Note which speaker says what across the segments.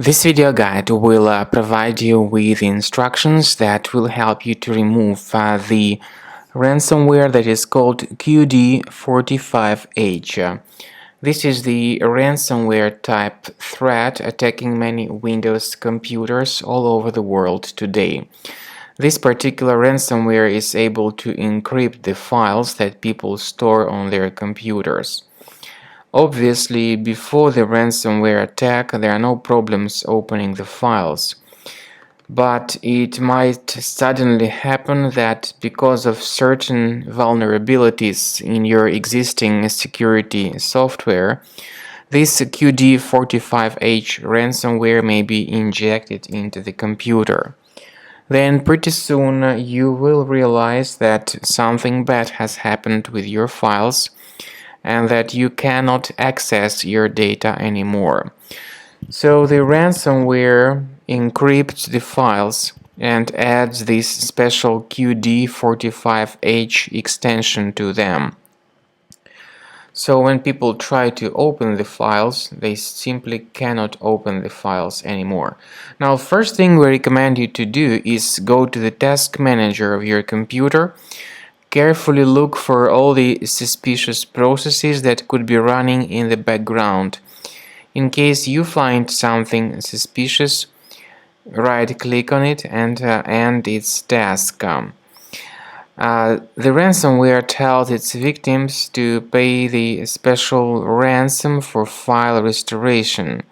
Speaker 1: This video guide will provide you with instructions that will help you to remove the ransomware that is called Qd45h. This is the ransomware type threat attacking many Windows computers all over the world today. This particular ransomware is able to encrypt the files that people store on their computers. Obviously, before the ransomware attack, there are no problems opening the files. But it might suddenly happen that because of certain vulnerabilities in your existing security software, this Qd45h ransomware may be injected into the computer. Then pretty soon you will realize that something bad has happened with your files and that you cannot access your data anymore. So the ransomware encrypts the files and adds this special Qd45h extension to them. So when people try to open the files, they simply cannot open the files anymore. Now, first thing we recommend you to do is go to the task manager of your computer. Carefully look for all the suspicious processes that could be running in the background. In case you find something suspicious, right-click on it and end its task. The ransomware tells its victims to pay the special ransom for file restoration.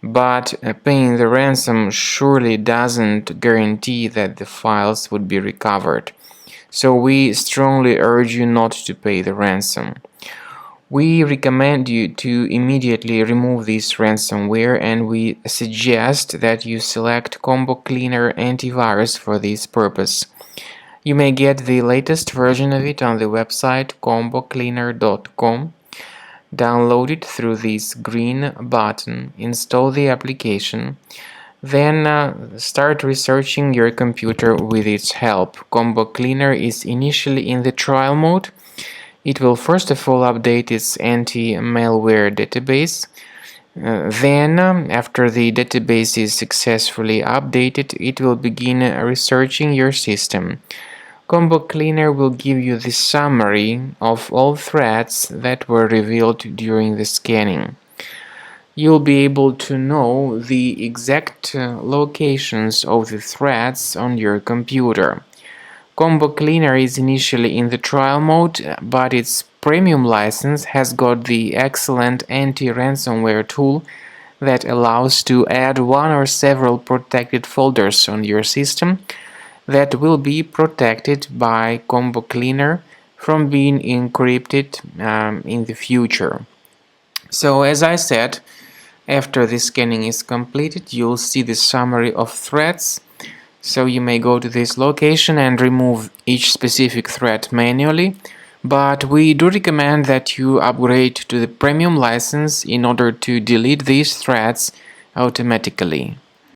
Speaker 1: But paying the ransom surely doesn't guarantee that the files would be recovered. So we strongly urge you not to pay the ransom. We recommend you to immediately remove this ransomware, and we suggest that you select Combo Cleaner Antivirus for this purpose. You may get the latest version of it on the website combocleaner.com. Download it through this green button, install the application, then start researching your computer with its help. Combo Cleaner is initially in the trial mode. It will first of all update its anti-malware database. Then, after the database is successfully updated, it will begin researching your system. Combo Cleaner will give you the summary of all threats that were revealed during the scanning. You'll be able to know the exact locations of the threats on your computer. Combo Cleaner is initially in the trial mode, but its premium license has got the excellent anti-ransomware tool that allows to add one or several protected folders on your system that will be protected by Combo Cleaner from being encrypted in the future. So, as I said, after the scanning is completed, you'll see the summary of threats. So you may go to this location and remove each specific threat manually, but we do recommend that you upgrade to the premium license in order to delete these threats automatically.